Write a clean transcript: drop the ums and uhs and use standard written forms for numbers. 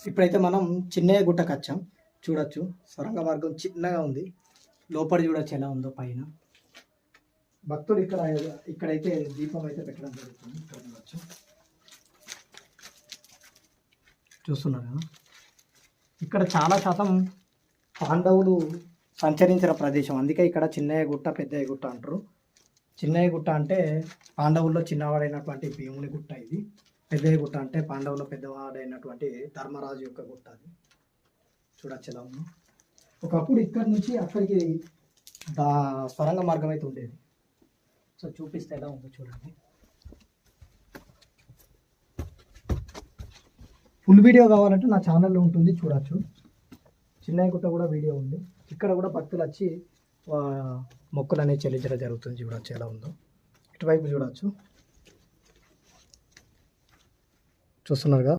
ఇప్పుడైతే మనం చిన్నయ్య గుట్టకు వచ్చాం. చూడొచ్చు సొరంగ మార్గం చిన్నగా ఉంది. లోపల చూడొచ్చు ఎలా ఉందో పైన. భక్తులు ఇక్కడైతే దీపం అయితే పెట్టడం జరుగుతుంది. ఇక్కడ చూడొచ్చు, చూస్తున్నారు కదా. ఇక్కడ చాలా శాతం పాండవులు సంచరించిన ప్రదేశం, అందుకే ఇక్కడ చిన్నయ్య గుట్ట పెద్దయ్య గుట్ట అంటారు. చిన్నయ్య గుట్ట అంటే పాండవుల్లో చిన్నవాడైనటువంటి భీముని గుట్ట ఇది. పెద్దయ్య గుట్ట అంటే పాండవుల పెద్దవాడైనటువంటి ధర్మరాజు యొక్క గుట్ట. అది చూడొచ్చు ఎలా ఉందో. ఒకప్పుడు ఇక్కడి నుంచి అక్కడికి సొరంగ మార్గం అయితే ఉండేది. సో చూపిస్తే ఎలా ఉందో చూడండి. ఫుల్ వీడియో కావాలంటే నా ఛానల్లో ఉంటుంది, చూడొచ్చు. చిన్నయ్య గుట్ట కూడా వీడియో ఉంది. ఇక్కడ కూడా భక్తులు వచ్చి మొక్కులు అనేవి చెల్లించడం జరుగుతుంది. చూడొచ్చు ఎలా ఉందో. ఇటువైపు చూడొచ్చు, చూస్తున్నారుగా.